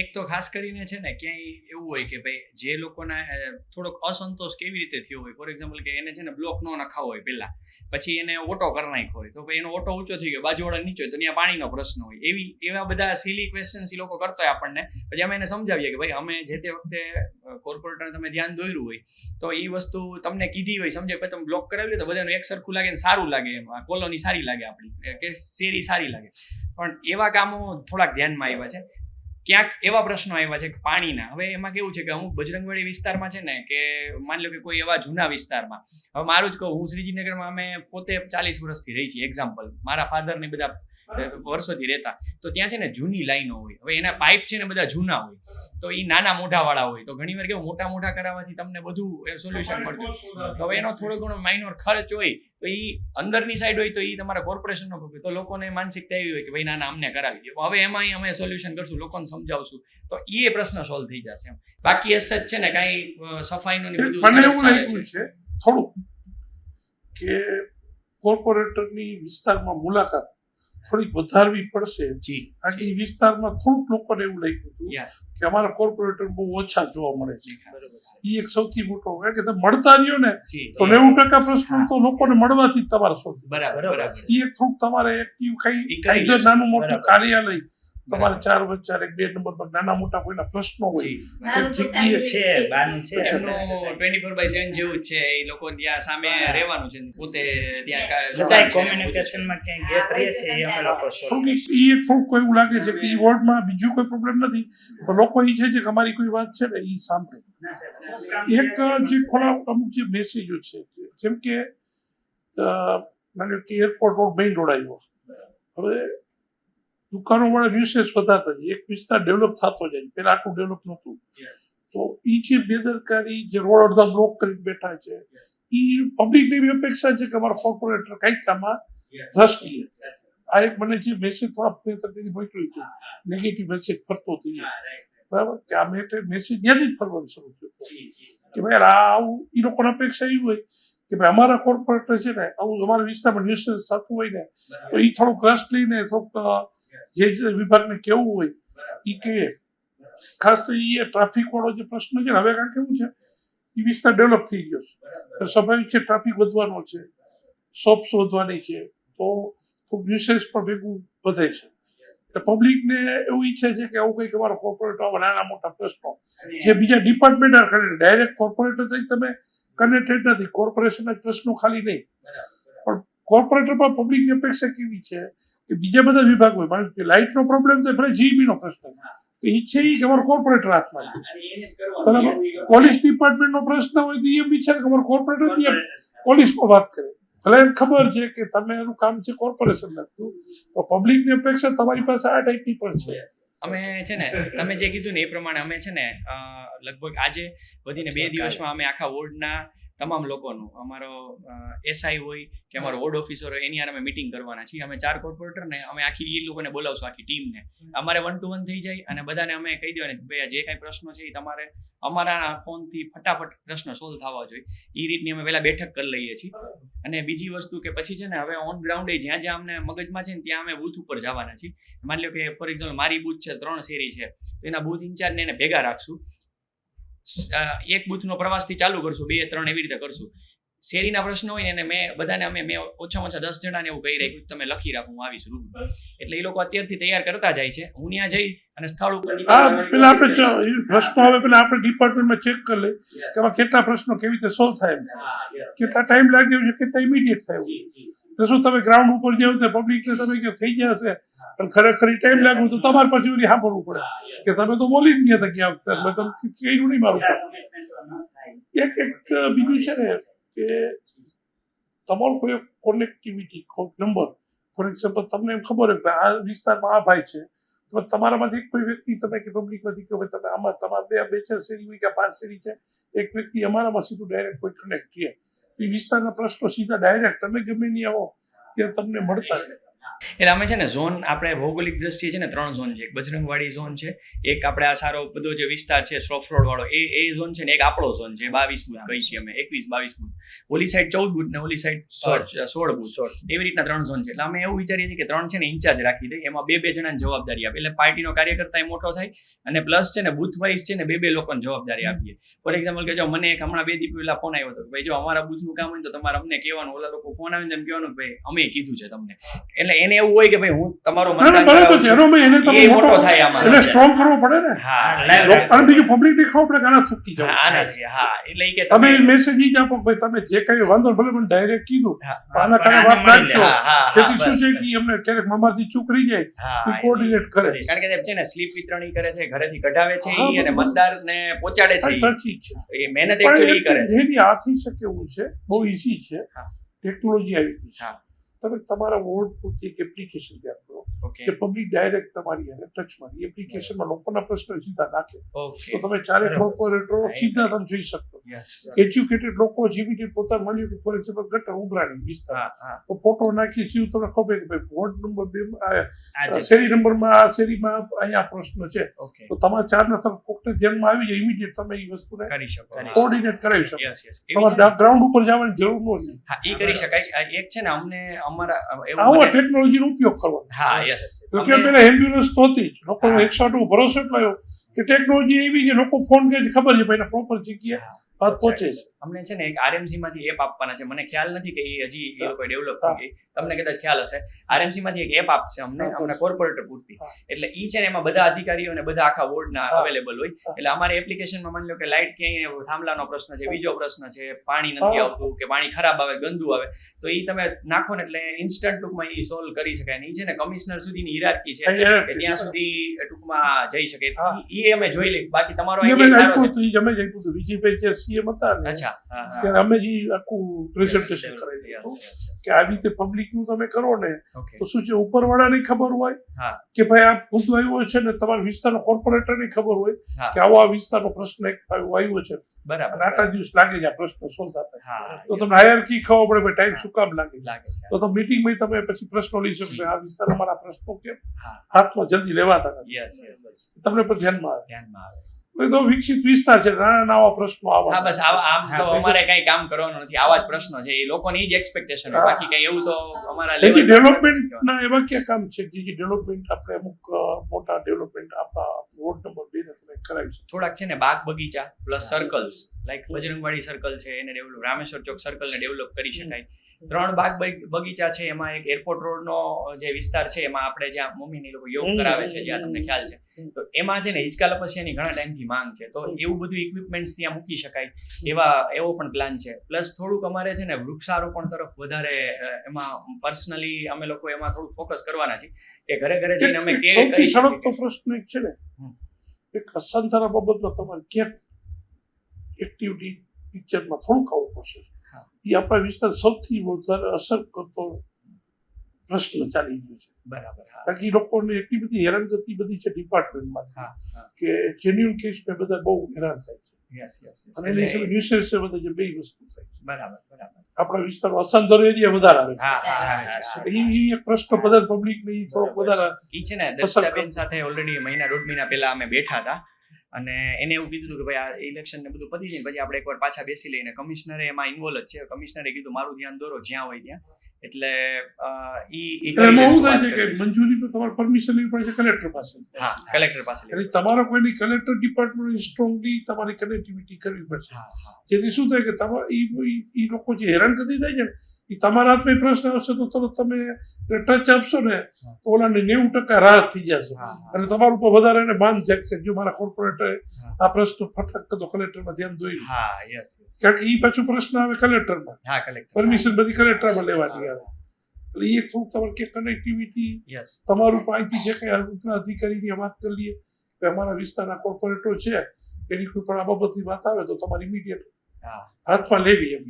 એક તો ખાસ કરીને છે ને ક્યાંય એવું હોય કે ભાઈ જે લોકોના થોડોક અસંતોષ કેવી રીતે થયો હોય, ફોર એક્ઝામ્પલ કે એને છે ને બ્લોક ન નખાવો હોય પહેલા, પછી એને ઓટો કરી નાખ્યો હોય, તો ભાઈ એનો ઓટો ઊંચો થઈ ગયો, બાજુવાળા નીચે હોય, તો ત્યાં પાણીનો પ્રશ્ન હોય, એવા બધા સિલી ક્વેશ્ચન્સ એ લોકો કરતા હોય આપણને. પછી અમે એને સમજાવીએ કે ભાઈ અમે જે તે વખતે કોર્પોરેટરને તમે ધ્યાન દોર્યું હોય તો એ વસ્તુ તમને કીધી હોય, સમજે પછી તમે બ્લોક કરાવી લો તો બધાનું એક સરખું લાગે ને સારું લાગે, એમ કોલોની સારી લાગે, આપણી કે શેરી સારી લાગે. પણ એવા કામો થોડાક ધ્યાનમાં આવ્યા છે. ક્યાંક એવા પ્રશ્નો આવ્યા છે કે પાણીના. હવે એમાં કેવું છે કે અમુક બજરંગવાડી વિસ્તારમાં છે ને, કે માની લો કે કોઈ એવા જૂના વિસ્તારમાં, હવે મારું જ કહું, હું શ્રીજીનગરમાં અમે પોતે 40 વર્ષથી રહી છીએ, એક્ઝામ્પલ, મારા ફાધર ને બધા વર્ષોથી રહેતા, તો ત્યાં છે ને જૂની લાઈનો હોય. હવે એના પાઇપ છે ને બધા જૂના હોય, તો એ નાના મોઢા વાળા હોય, તો ઘણી વાર કેવું મોટા કરાવવાથી તમને બધું સોલ્યુશન મળતું. તો હવે એનો થોડો ઘણો માઇનોર ખર્ચ હોય, તો એ અંદરની સાઈડ હોય તો એ તમારા કોર્પોરેશનનો ભોગવે, તો લોકોને માનસિકતા એવી હોય કે ભાઈ ના અમને કરાવી દો. હવે એમાં અમે સોલ્યુશન કરશું, લોકોને સમજાવશું, તો એ પ્રશ્ન સોલ્વ થઈ જશે. એમ બાકી એસેજ છે ને કાંઈ સફાઈનું ને બધું મને એવું લાગ્યું છે થોડું કે કોર્પોરેટરની વિસ્તારમાં મુલાકાત થોડીક વધારવી પડશે. કારણ કે વિસ્તારમાં થોડુંક લોકોને એવું લાગ્યું હતું કે અમારા કોર્પોરેટર બહુ ઓછા જોવા મળે છે. એ એક સૌથી મોટો, કારણ કે તમે મળતા રહ્યો ને તો 90% પ્રશ્નો તો લોકોને મળવાથી તમારે સોલ્વ. બરાબર. એ એક થોડુંક તમારે એક્ટિવ કઈ નાનું મોટું કાર્યાલય તમારે 4 વચ્ચે 2 નંબર પર નાના મોટા કોઈના પ્રશ્નો હોય, જગ્યાએ છે બાનું છે 24/7 જેવું છે, એ લોકો ત્યાં સામે રહેવાનું છે, પોતે ત્યાં કોમ્યુનિકેશનમાં ક્યાંય ગેપ રહે છે, એ અમે લોકો સોલ્વ. એ થોડુંક એવું લાગે છે કે એ વોર્ડમાં બીજું કોઈ પ્રોબ્લેમ નથી, તો લોકો એ છે કે અમારી કોઈ વાત છે ને એ સાંભળે. એક જે ખોરાક અમુક જે મેસેજો છે, જેમ કે એરપોર્ટ રોડ મેઇન રોડ આવ્યો, હવે દુકાનો વાળા વિશેષ વધારતા જાય, એક વિસ્તાર ડેવલપ થતો જાય, પેલા આટલું ડેવલપ નહોતું, તો એ જે બેદરકારી, જે રોડ અડધા બ્લોક કરીને બેઠા છે, એ પબ્લિકની એવી અપેક્ષા છે કે અમારા કોર્પોરેટર કંઈક આમાં રસ લે. આ એક મને જે મેસેજ થોડા મોકલ્યું હતું, નેગેટિવ મેસેજ ફરતો થઈ ગયો, બરાબર, કે આ મેસેજ ત્યાંથી જ ફરવાનું શરૂ થયું કે ભાઈ આવું એ લોકોની અપેક્ષા એવી હોય કે ભાઈ અમારા કોર્પોરેટર છે ને આવું અમારા વિસ્તારમાં ન્યુસન્સ થતું હોય ને, તો એ થોડુંક રસ લઈને થોડુંક જે વિભાગને કેવું હોય એ કહે. ખાસ તો એ ટ્રાફિક વાળો જે પ્રશ્ન છે ને, હવે કારણ કેવું છે એ વિસ્તાર ડેવલપ થઈ ગયો છે, સ્વાભાવિક છે ટ્રાફિક વધવાનો છે, શોપ્સ વધવાની છે, તો ન્યુસન્સ પણ ભેગું વધે છે. એટલે પબ્લિકને એવું ઈચ્છે છે કે આવું કંઈક અમારો કોર્પોરેટર નાના મોટા પ્રશ્નો જે બીજા ડિપાર્ટમેન્ટ કનેક્ટેડ, ડાયરેક્ટ કોર્પોરેટર થઈ તમે કનેક્ટેડ નથી, કોર્પોરેશનના પ્રશ્નો ખાલી નહીં, પણ કોર્પોરેટર પર પબ્લિકની અપેક્ષા કેવી છે કે બીજા બધા વિભાગ હોય, માનો કે લાઇટનો પ્રોબ્લેમ તો ભલે જીબીનો પ્રશ્ન, તો ઈચ્છે એ કે અમારો કોર્પોરેટર હાથમાં છે, બરાબર. પોલીસ ડિપાર્ટમેન્ટનો પ્રશ્ન હોય તો એમ ઈચ્છે કે અમારો કોર્પોરેટર પોલીસમાં વાત કરે, ભલે એને ખબર છે કે તમે એનું કામ છે કોર્પોરેશન લાગતું, તો પબ્લિકની અપેક્ષા તમારી પાસે આ ટાઈપની પણ છે. અમે છે ને તમે જે કીધું ને એ પ્રમાણે અમે છે ને લગભગ આજે વધીને 2 દિવસમાં અમે આખા વોર્ડના તમામ લોકોનું, અમારો એસઆઈ હોય કે અમારો વોર્ડ ઓફિસર હોય, એની અમે મીટિંગ કરવાના છીએ. અમે 4 કોર્પોરેટરને અમે આખી એ લોકોને બોલાવશું, આખી ટીમને. અમારે 1 to 1 થઈ જાય અને બધાને અમે કહી દેવાની ભાઈ જે કાંઈ પ્રશ્નો છે એ તમારે અમારા ફોનથી ફટાફટ પ્રશ્નો સોલ્વ થવા જોઈએ, એ રીતની અમે પહેલા બેઠક કરી લઈએ છીએ. અને બીજી વસ્તુ કે પછી છે ને હવે ઓન ગ્રાઉન્ડ જ્યાં જ્યાં અમને મગજમાં છે ને ત્યાં અમે બૂથ ઉપર જવાના છીએ. માની લો કે ફોર એક્ઝામ્પલ મારી બૂથ છે 3 શેરી છે, તો એના બૂથ ઇન્ચાર્જને એને ભેગા રાખશું, એક બૂથનો પ્રવાસથી ચાલુ કરશું, 2-3 એવી રીતે કરશું. શેરીના પ્રશ્નો હોય ને મેં ઓછામાં ઓછા 10 જણાને એવું કહી રાખ્યું તમે લખી રાખો, હું આવીશ રૂબરૂ. એટલે એ લોકો અત્યારથી તૈયાર કરતા જાય છે, હું ત્યાં જઈ અને સ્થળ ઉપર પેલા આપણે પ્રશ્નો આવે પેલા આપણે ડિપાર્ટમેન્ટમાં ચેક કરી લઈએ કે આમાં કેટલા પ્રશ્નો કેવી રીતે સોલ્વ થાય, કેટલા ટાઈમ લાગે છે, કેટલા ઇમિડિયેટ થાય. તો શું તમે ગ્રાઉન્ડ ઉપર જાવ તો પબ્લિકને તમે કે થઈ જશે, પણ ખરેખર ટાઈમ લાગ્યું તો તમારે પછી બધી સાંભળવું પડે કે તમે તો બોલી જ ગયા હતા ક્યાં, તમે કહ્યું નહીં મારું. એક બીજું છે ને કે તમારું કોઈ કોનેક્ટિવિટી નંબર, ફોર એક્ઝામ્પલ તમને એમ ખબર હોય કે આ વિસ્તારમાં આ ભાઈ છે, તો તમારામાંથી એક કોઈ વ્યક્તિ તમે કે પબ્લિકમાંથી કે તમે આમાં તમારા 2-4 શેરી હોય કે 5 શેરી છે, એક વ્યક્તિ અમારામાં સીધું ડાયરેક્ટ કોઈ કનેક્ટ થયા, એ વિસ્તારના પ્રશ્નો સીધા ડાયરેક્ટ તમે ગમે નહીં આવો ત્યાં તમને મળતા રહે. એટલે અમે છે ને ઝોન આપણે ભૌગોલિક દ્રષ્ટિએ છે ને 3 ઝોન છે. એક બજરંગવાડી ઝોન છે, એક આપણે આ સારો બધો જે વિસ્તાર છે સ્લોપ રોડ વાળો એ ઝોન છે ને, એક આપણો ઝોન છે 22 બૂથ કહી છીએ અમે, 21-22 બૂથ, ઓલી સાઈડ 14 બૂથ ને ઓલી સાઈડ 16 બૂથ, એવી રીતના 3 ઝોન છે. એટલે અમે એવું વિચારીએ છીએ કે 3 છે ને ઇન્ચાર્જ રાખી દઈએ, એમાં 2-2 જણાને જવાબદારી આપે, એટલે પાર્ટીનો કાર્યકર્તા એ મોટો થાય અને પ્લસ છે ને બૂથ વાઇઝ છે ને 2-2 લોકોને જવાબદારી આપીએ. ફોર એક્ઝામ્પલ કે જો મને એક હમણાં 2 દી પહેલા ફોન આવ્યો હતો કે ભાઈ જો અમારા બૂથનું કામ હોય તો તમારે અમને કહેવાનું, ઓલા લોકો ફોન આવે ને એમ કહેવાનું કે ભાઈ અમે કીધું છે તમને. એટલે એને એવું હોય કે ભાઈ હું તમારો મતદાન બરાબર છે, એનો એને તમે એ મોટો થાય આમાં. એટલે સ્ટ્રોંગ કરવો પડે ને. હા, અને બીજું પબ્લિક ને ખબર પડે કે આના થૂકી જાવ. આનાથી હા, એટલે ઈ કે તમે મેસેજ ઈ જ આપો ભાઈ તમે જે કઈ વાંધો ભલે મને ડાયરેક્ટ કીધું, આના કારણે વાત નાખજો, તેથી શું છે કે એમને ક્યારેક મામાથી ચૂક રહી જાય, કોઓર્ડિનેટ કરે. કારણ કે છે ને સ્લીપ વિતરણી કરે છે, ઘરેથી કઢાવે છે ઈ અને મતદારને પહોંચાડે છે ટચી છે. એ મહેનત એકચ્યુઅલી કરે છે. જેની આ થઈ શકે એવું છે, બહુ ઈઝી છે, ટેકનોલોજી આવી ગઈ છે. તમે તમારા વોર્ડ પૂરતી એક એપ્લિકેશન તૈયાર કરો કે પબ્લિક ડાયરેક્ટ તમારી અને ટચમાં એપ્લિકેશનમાં લોકોના પ્રશ્નો સીધા નાખે, તો તમે ચારે કોર્પોરેટરો સીધા તમે જોઈ શકો. એજ્યુકેટેડ લોકો જીવીટી પોતાનું માન્યું કે ફોર એક્ઝામ્પલ ગટર ઉભરાણી વિસ્તાર, તો ફોટો નાખી સીધું તમને ખબર કે ભાઈ વોર્ડ નંબર 2 શેરી નંબરમાં આ શેરીમાં અહીંયા પ્રશ્ન છે, તો તમારા ચારના તમે કોકને ધ્યાનમાં આવી જાય, ઇમિડિયેટ તમે એ વસ્તુને કરી શકો, કોઓર્ડિનેટ કરાવી શકો. તમારે ગ્રાઉન્ડ ઉપર જવાની જરૂર ન હોય. હા, એ કરી શકાય. એક છે ને અમને આવો ટેકનોલોજીનો ઉપયોગ કરવાનો. હા, યસ. તો કે પેલા એમ્બ્યુલન્સ નહોતી, લોકોનો 108 ભરોસો એટલો આવ્યો કે ટેકનોલોજી એવી છે, લોકો ફોન કરે ખબર છે ભાઈ પ્રોપર જગ્યાએ વાત પહોંચે છે. અમને છે ને એક આરએમસી માંથી એપ આપવાના છે, મને ખ્યાલ નથી કે એ હજી એ લોકો ડેવલપ થઈ ગઈ, તમને કદાચ ખ્યાલ હશે. આરએમસી માંથી એક એપ આપશે અમને કોર્પોરેટર પૂરતી, એટલે ઈ છે ને એમાં બધા અધિકારીઓ અને બધા આખા વોર્ડના અવેલેબલ હોય. એટલે અમારે એપ્લિકેશનમાં માની લો કે લાઇટ ક્યાંય થાંભલાનો પ્રશ્ન છે, બીજો પ્રશ્ન છે, પાણી નથી આવતું કે પાણી ખરાબ આવે, ગંદુ આવે, તો ઈ તમે નાખો ને એટલે ઇન્સ્ટન્ટ ટૂંકમાં ઈ સોલ્વ કરી શકાય. ઈ છે ને કમિશનર સુધીની હિરાર્કી છે કે ત્યાં સુધી ટૂંકમાં જઈ શકે. ઈ અમે જોઈ લઈ. બાકી તમારો આઈડિયા સારો છે. અમે જઈશું તો વિજયભાઈ જે સીએમ હતા ને, અચ્છા, ત્યારે અમે જે આખું પ્રેઝન્ટેશન કરેલું હતું કે આવી રીતે પબ્લિક નું તમે કરો ને તો શું છે, ઉપરવાળાને ખબર હોય કે ભાઈ આ મુદ્દો આવ્યો છે ને, તમારા વિસ્તારનો કોર્પોરેટરને ખબર હોય કે આવો આ વિસ્તારનો પ્રશ્ન આવ્યો છે, બરાબર, આટલા દિવસ લાગે છે આ પ્રશ્ન સોલ્વ થતા, તો તમને હાયરકી ખબર પડે ભાઈ ટાઈમ શું કામ લાગે, તો તમે મીટિંગમાં તમે પછી પ્રશ્નો લઈ શકો આ વિસ્તારમાં અમારા પ્રશ્નો કેમ હાથમાં જલ્દી લેવાતા નથી, તમને પણ ધ્યાનમાં આવે. તો વિકસિત વિસ્તાર છે, નાના નવા પ્રશ્નો આવે. હા, બસ આમ તો અમારે કઈ કામ કરવાનું નથી, આવા જ પ્રશ્નો છે, એ લોકોની જ એક્સપેક્ટેશન હોય, બાકી કઈ એવું તો અમારા લેવલ ડેવલપમેન્ટના એવા ક્યાં કામ છે જે ડેવલપમેન્ટ આપણે અમુક મોટા ડેવલપમેન્ટ આપણા વોર્ડ નંબર 2 ને તમે કરાવી શકો? થોડાક છે ને બાગ બગીચા plus circles, like Bajrangwadi circle છે એને ડેવલપ, રામેશ્વર ચોક સર્કલને ડેવલપ કરી શકાય. 3 બાગ બગીચા છે, એમાં એક એરપોર્ટ રોડનો જે વિસ્તાર છે, એમાં આપણે જ્યાં મમ્મીને લોકો યોગ કરાવે છે, જ્યાં તમને ખ્યાલ છે, તો એમાં છે ને હિંચકા લપસિયાની ઘણા ટાઈમથી માંગ છે, તો એવું બધું ઇક્વિપમેન્ટ્સ ત્યાં મૂકી શકાય એવો પણ પ્લાન છે. પ્લસ થોડુંક અમારે છે ને વૃક્ષારોપણ તરફ વધારે એમાં પર્સનલી અમે લોકો એમાં થોડું ફોકસ કરવાના છે કે ઘરે ઘરે જઈને અમે સૌથી સળગતો પ્રશ્ન એક છે ને, એક અસંતરા બાબતમાં તમારે ક્યાંક એક્ટિવિટી પિક્ચરમાં થોડુંક આવવું પડશે. એ આપણા વિસ્તાર સૌથી વધારે અસર કરતો પ્રશ્ન ચાલી રહ્યો છે. બરાબર. બાકી લોકોને એટલી બધી હેરાનગતિ બધી છે ડિપાર્ટમેન્ટમાં કે જેન્યુઅલ કેસમાં બધા બહુ હેરાન થાય છે, અને એની સામે ન્યુસન્સ બધા જે બે વસ્તુ થાય છે. બરાબર. આપણા વિસ્તારમાં અસંતર એરિયા વધારે આવે છે, એ એક પ્રશ્ન બધા પબ્લિકને થોડોક વધારે. ઈ છે ને દર્શિતાબેન સાથે ઓલરેડી 1.5 મહિના પહેલા અમે બેઠા હતા, અને એને એવું કીધું હતું કે ભાઈ આ ઇલેક્શન ને બધું પતી જાય પછી આપણે એકવાર પાછા બેસી લઈને, કમિશનરે એમાં ઇન્વોલ્વ જ છે, કમિશનરે કીધું મારું ધ્યાન દોરો જ્યાં હોય ત્યાં, એટલે એમાં શું થાય છે કે મંજૂરી પર તમારે પરમિશન લેવી પડે છે કલેક્ટર પાસે. હા, કલેક્ટર પાસે. એટલે તમારા કોઈની કલેક્ટર ડિપાર્ટમેન્ટ સ્ટ્રોંગલી તમારી કનેક્ટિવિટી કરવી પડશે, જેથી શું થાય કે તમારા એ લોકો જે હેરાનગતિ થાય છે ને, એ તમારા હાથમાં પ્રશ્ન આવશે તો તરત તમે ટચ આપશો ને તો ઓલાને 90% રાહત થઈ જશે, અને તમારા ઉપર વધારે એને બાંધ જાગશે. જો મારા કોર્પોરેટરે આ પ્રશ્ન ફટાક તો કલેક્ટરમાં ધ્યાન દોર્યું, કારણ કે એ પાછું પ્રશ્ન આવે કલેક્ટરમાં, પરમિશન બધી કલેક્ટરમાં લેવાની આવે, એટલે એ થોડુંક તમારે કે કનેક્ટિવિટી તમારું અહીંથી જે કંઈ અધિકારીની વાત કરી લઈએ કે અમારા વિસ્તારના કોર્પોરેટરો છે, એની કોઈ પણ આ બાબતની વાત આવે તો તમારી ઇમિડિયેટ હાથમાં લેવી એમ.